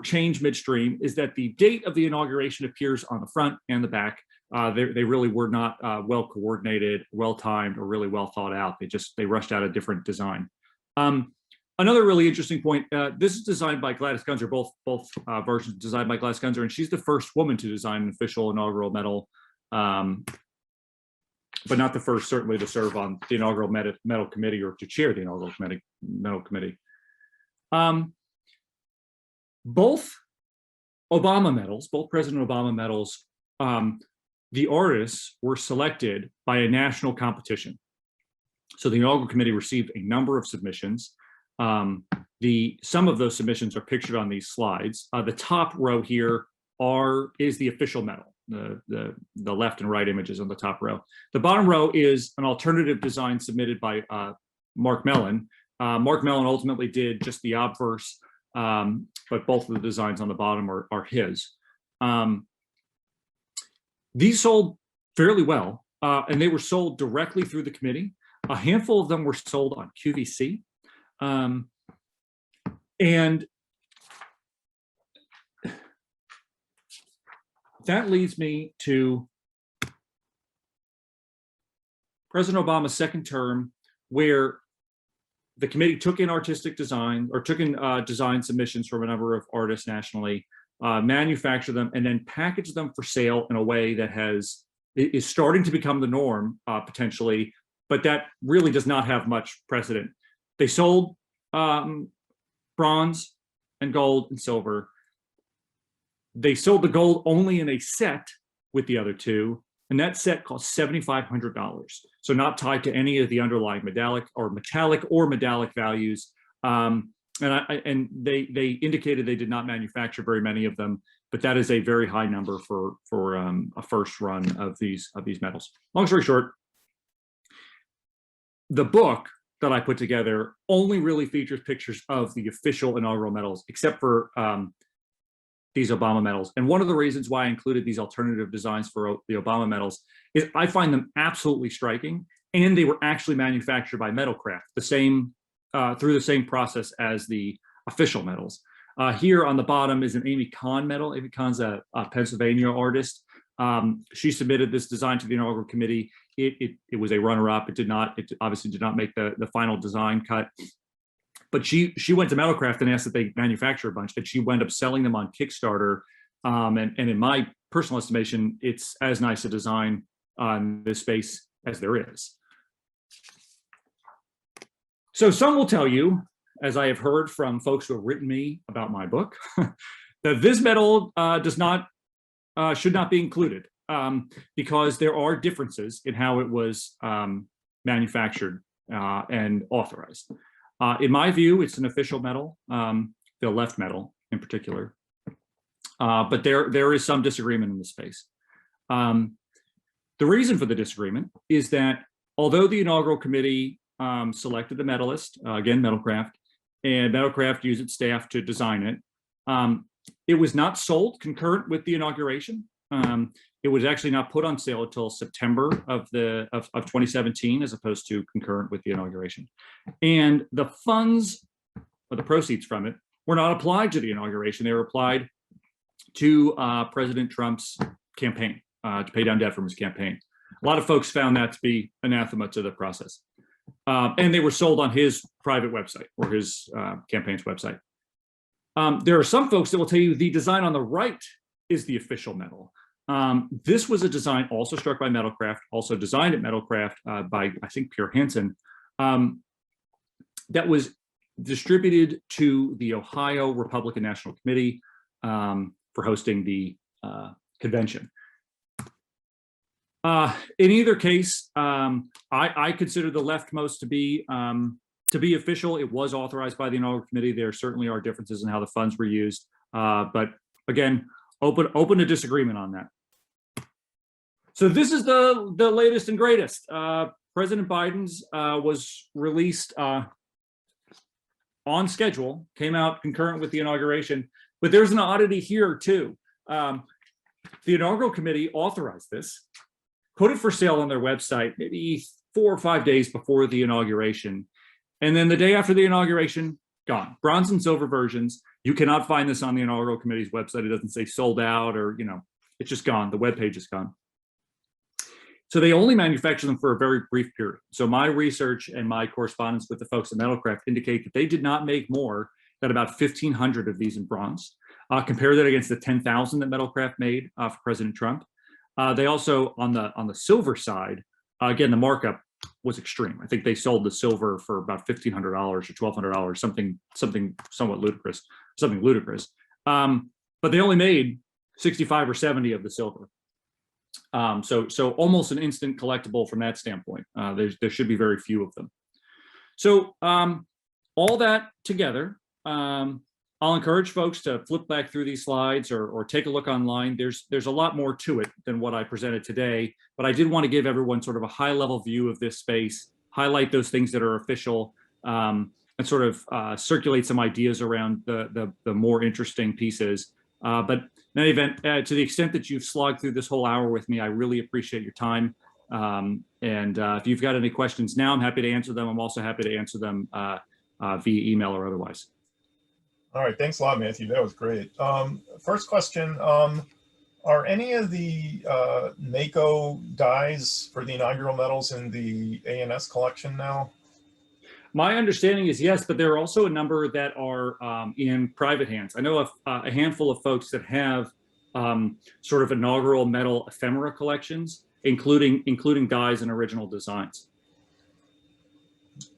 changed midstream, is that the date of the inauguration appears on the front and the back. They really were not well coordinated, well timed, or really well thought out. They rushed out a different design. Another really interesting point, this is designed by Gladys Gunzer, both versions designed by Gladys Gunzer, and she's the first woman to design an official inaugural medal, but not the first, certainly, to serve on the inaugural medal committee or to chair the inaugural medal committee. Both Obama medals, both President Obama medals, the artists were selected by a national competition. So the inaugural committee received a number of submissions. Some of those submissions are pictured on these slides. The top row here is the official medal. The left and right images on the top row. The bottom row is an alternative design submitted by Mark Mellon. Mark Mellon ultimately did just the obverse, but both of the designs on the bottom are his. These sold fairly well, and they were sold directly through the committee. A handful of them were sold on QVC. And that leads me to President Obama's second term, where the committee took in artistic design, or took in design submissions from a number of artists nationally, manufactured them, and then packaged them for sale in a way that is starting to become the norm, potentially, but that really does not have much precedent. They sold bronze and gold and silver. They sold the gold only in a set with the other two, and that set cost $7,500. So not tied to any of the underlying metallic or medallic values. And they indicated they did not manufacture very many of them, but that is a very high number for a first run of these medals. Long story short, the book that I put together only really features pictures of the official inaugural medals, except for these Obama medals. And one of the reasons why I included these alternative designs for the Obama medals is I find them absolutely striking, and they were actually manufactured by Metalcraft, through the same process as the official medals. Here on the bottom is an Amy Kahn medal. Amy Kahn's a Pennsylvania artist. She submitted this design to the inaugural committee. It was a runner-up. It obviously did not make the final design cut. But she went to Metalcraft and asked that they manufacture a bunch, and she wound up selling them on Kickstarter. And in my personal estimation, it's as nice a design on this space as there is. So some will tell you, as I have heard from folks who have written me about my book, that this medal should not be included because there are differences in how it was manufactured and authorized. In my view, it's an official medal, the left medal in particular, but there is some disagreement in the space. The reason for the disagreement is that although the inaugural committee selected the medalist, again, Metalcraft, and Metalcraft used its staff to design it, it was not sold concurrent with the inauguration. It was actually not put on sale until September of 2017, as opposed to concurrent with the inauguration. And the funds, or the proceeds from it, were not applied to the inauguration. They were applied to President Trump's campaign, to pay down debt from his campaign. A lot of folks found that to be anathema to the process. And they were sold on his private website, or his campaign's website. There are some folks that will tell you the design on the right is the official medal. This was a design also struck by Metalcraft, also designed at Metalcraft by, I think, Pierre Hansen, that was distributed to the Ohio Republican National Committee for hosting the convention. In either case, I consider the leftmost to be official. It was authorized by the inaugural committee. There certainly are differences in how the funds were used, but again, open to disagreement on that. So this is the latest and greatest. President Biden's was released on schedule, came out concurrent with the inauguration, but there's an oddity here too. The inaugural committee authorized this, put it for sale on their website maybe 4 or 5 days before the inauguration. And then the day after the inauguration, gone. Bronze and silver versions. You cannot find this on the inaugural committee's website. It doesn't say sold out, or, it's just gone. The webpage is gone. So they only manufacture them for a very brief period. So my research and my correspondence with the folks at Metalcraft indicate that they did not make more than about 1,500 of these in bronze. Compare that against the 10,000 that Metalcraft made for President Trump. They also, on the silver side, again, the markup was extreme. I think they sold the silver for about $1,500 or $1,200, something somewhat ludicrous, but they only made 65 or 70 of the silver. So almost an instant collectible from that standpoint. There should be very few of them. So all that together, I'll encourage folks to flip back through these slides or take a look online. There's a lot more to it than what I presented today, but I did want to give everyone sort of a high level view of this space, highlight those things that are official, and sort of circulate some ideas around the more interesting pieces. But in any event, to the extent that you've slogged through this whole hour with me, I really appreciate your time. And if you've got any questions now, I'm happy to answer them. I'm also happy to answer them via email or otherwise. All right, thanks a lot, Matthew. That was great. First question, are any of the NACO dies for the inaugural medals in the ANS collection now? My understanding is yes, but there are also a number that are in private hands. I know a handful of folks that have sort of inaugural medal ephemera collections, including dies and original designs.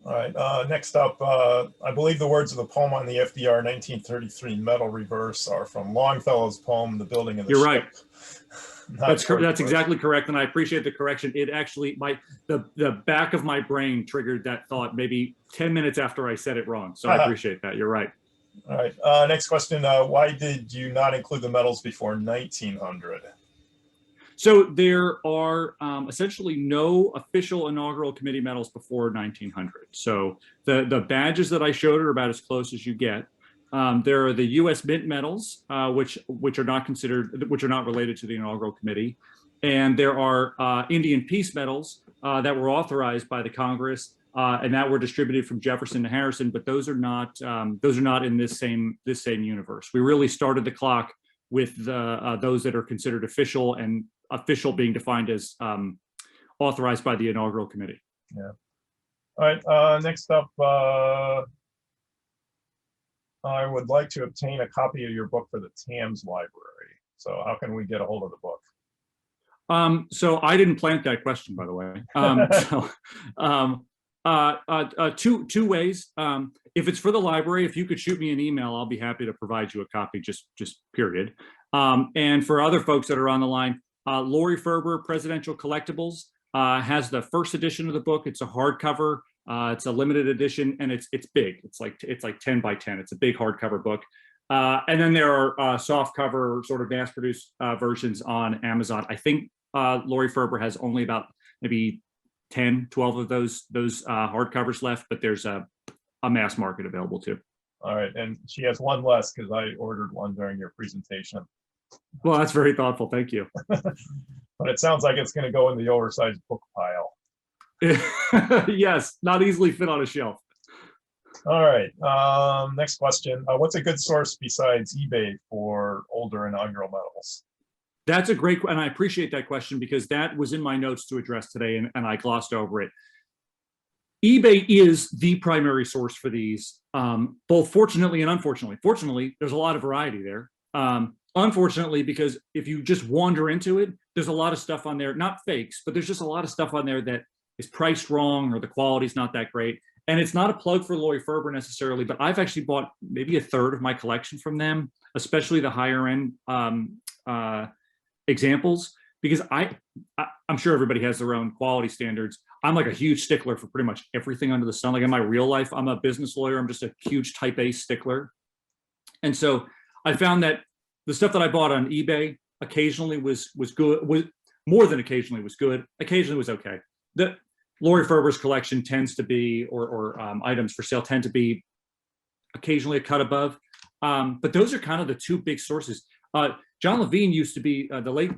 All right, next up, I believe the words of the poem on the FDR 1933 medal reverse are from Longfellow's poem, The Building of the You're Ship. right. That's exactly correct, and I appreciate the correction. It actually, the back of my brain triggered that thought maybe 10 minutes after I said it wrong. So I appreciate that. You're right. All right. Next question. Why did you not include the medals before 1900? So there are essentially no official inaugural committee medals before 1900. So the badges that I showed are about as close as you get. There are the U.S. Mint medals, which are not related to the inaugural committee, and there are Indian Peace medals that were authorized by the Congress and that were distributed from Jefferson to Harrison. But those are not in this same universe. We really started the clock with those that are considered official, and official being defined as authorized by the inaugural committee. Yeah. All right. Next up. I would like to obtain a copy of your book for the TAMS library. So how can we get a hold of the book? So I didn't plant that question, by the way. Two ways. If it's for the library, if you could shoot me an email, I'll be happy to provide you a copy, just period. And for other folks that are on the line, Lori Ferber, Presidential Collectibles, has the first edition of the book. It's a hardcover. It's a limited edition, and it's big. It's like 10 by 10. It's a big hardcover book. And then there are soft cover, sort of mass-produced versions on Amazon. I think Lori Ferber has only about maybe 10, 12 of those hardcovers left, but there's a mass market available too. All right, and she has one less because I ordered one during your presentation. Well, that's very thoughtful. Thank you. But it sounds like it's going to go in the oversized book pile. Yes, not easily fit on a shelf. All right. Next question. What's a good source besides eBay for older inaugural medals? That's a great, and I appreciate that question because that was in my notes to address today, and I glossed over it. eBay is the primary source for these, both fortunately and unfortunately. Fortunately, there's a lot of variety there. Unfortunately, because if you just wander into it, there's a lot of stuff on there, not fakes, but there's just a lot of stuff on there that is priced wrong or the quality's not that great. And it's not a plug for Lori Ferber necessarily, but I've actually bought maybe a third of my collection from them, especially the higher end examples, because I'm sure everybody has their own quality standards. I'm like a huge stickler for pretty much everything under the sun. Like in my real life, I'm a business lawyer. I'm just a huge type A stickler. And so I found that the stuff that I bought on eBay occasionally was good, was more than occasionally was good, occasionally was okay. The Lori Ferber's collection tends to be, or items for sale tend to be occasionally a cut above. But those are kind of the two big sources. John Levine used to be, the late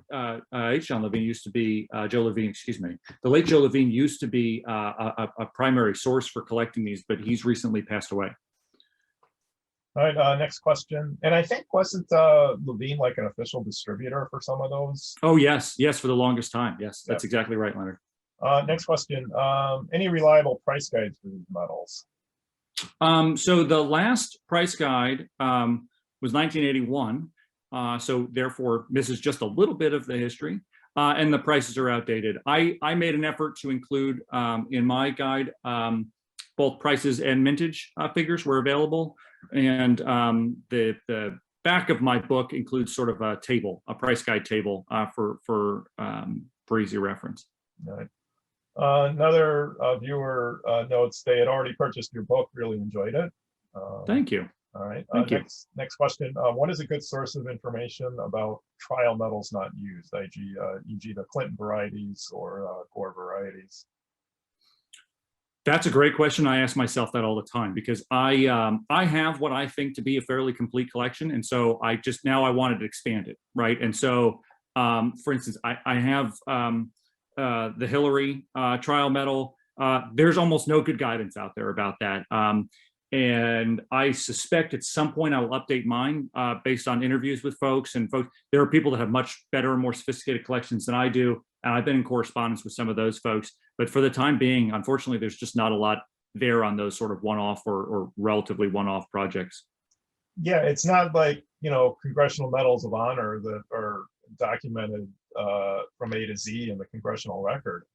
John Levine used to be, Joe Levine, excuse me. The late Joe Levine used to be a primary source for collecting these, but he's recently passed away. All right, next question. And I think wasn't Levine like an official distributor for some of those? Oh, yes. Yes, for the longest time. Yes, that's exactly right, Leonard. Next question. Any reliable price guides for these medals? So the last price guide was 1981. So therefore misses just a little bit of the history, and the prices are outdated. I made an effort to include in my guide both prices and mintage figures were available, and the back of my book includes sort of a table, a price guide table for easy reference. All right. Another viewer notes they had already purchased your book, really enjoyed it. Thank you. All right. Thank you. Next question. What is a good source of information about trial medals not used, e.g. the Clinton varieties or Gore varieties? That's a great question. I ask myself that all the time because I have what I think to be a fairly complete collection, and so I wanted to expand it, right? And so, for instance, I have the Hillary trial medal. There's almost no good guidance out there about that. And I suspect at some point I will update mine based on interviews with folks. And folks, there are people that have much better and more sophisticated collections than I do. And I've been in correspondence with some of those folks. But for the time being, unfortunately, there's just not a lot there on those sort of one-off or relatively one-off projects. Yeah, it's not like, you know, congressional medals of honor that are documented from A to Z in the congressional record.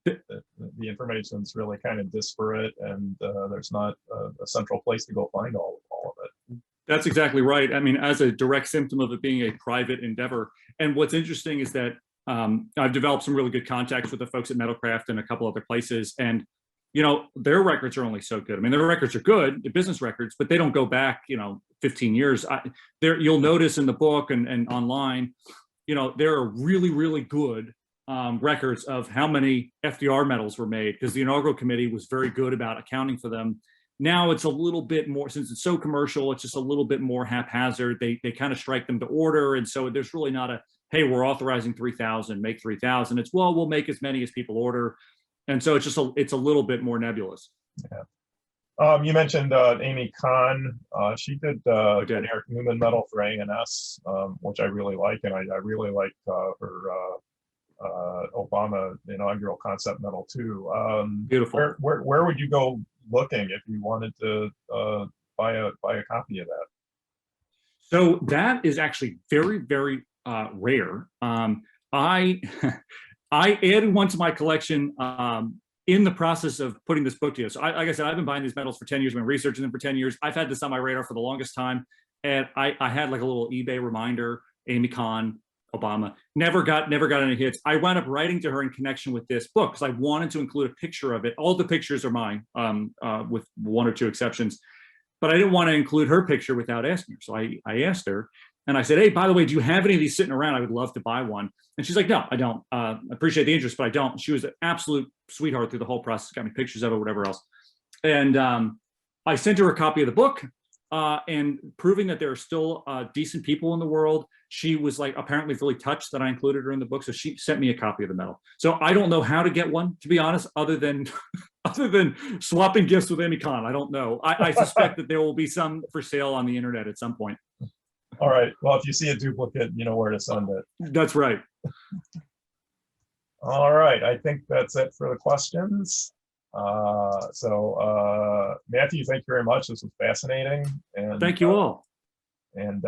The information is really kind of disparate, and there's not a central place to go find all of it. That's exactly right. I mean, as a direct symptom of it being a private endeavor. And what's interesting is that I've developed some really good contacts with the folks at Metalcraft and a couple other places. And, you know, their records are only so good. I mean, their records are good, the business records, but they don't go back, you know, 15 years. You'll notice in the book and online, you know, there are really, really good records of how many FDR medals were made, because the inaugural committee was very good about accounting for them. Now it's a little bit more, since it's so commercial, it's just a little bit more haphazard. They kind of strike them to order. And so there's really not a, hey, we're authorizing 3,000, make 3,000. It's, well, we'll make as many as people order. And so it's just it's a little bit more nebulous. Yeah. You mentioned Amy Kahn. She did the Eric Newman Medal for ANS, which I really like. And I really like her Obama inaugural concept medal too. Beautiful. Where would you go looking if you wanted to buy a copy of that? So that is actually very, very rare. I added one to my collection in the process of putting this book together. So like I said, I've been buying these medals for 10 years, I've been researching them for 10 years. I've had this on my radar for the longest time. And I had like a little eBay reminder, Amy Kahn, Obama, never got any hits. I wound up writing to her in connection with this book because I wanted to include a picture of it. All the pictures are mine, with one or two exceptions, but I didn't want to include her picture without asking her. So I asked her, and I said, hey, by the way, do you have any of these sitting around? I would love to buy one. And she's like, no, I don't. I appreciate the interest, but I don't. She was an absolute sweetheart through the whole process, got me pictures of it, whatever else. And I sent her a copy of the book, and proving that there are still decent people in the world. She was like apparently really touched that I included her in the book, so she sent me a copy of the medal. So I don't know how to get one, to be honest, other than swapping gifts with Amy Kahn. I don't know. I suspect that there will be some for sale on the internet at some point. All right. Well, if you see a duplicate, you know where to send it. That's right. All right. I think that's it for the questions. Matthew, thank you very much. This was fascinating. And thank you all. And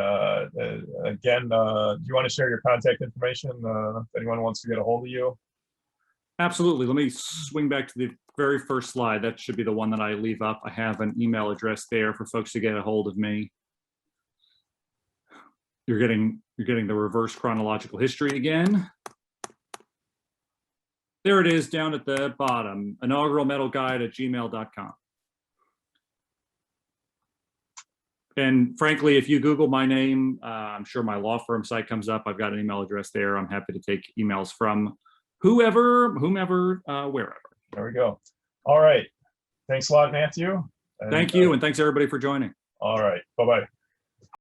again, do you want to share your contact information if anyone wants to get a hold of you? Absolutely. Let me swing back to the very first slide. That should be the one that I leave up. I have an email address there for folks to get a hold of me. You're getting the reverse chronological history again. There it is down at the bottom, inauguralmedalguide@gmail.com. And frankly, if you Google my name, I'm sure my law firm site comes up. I've got an email address there. I'm happy to take emails from whomever, wherever. There we go. All right. Thanks a lot, Matthew. Thank you. And thanks everybody for joining. All right. Bye-bye.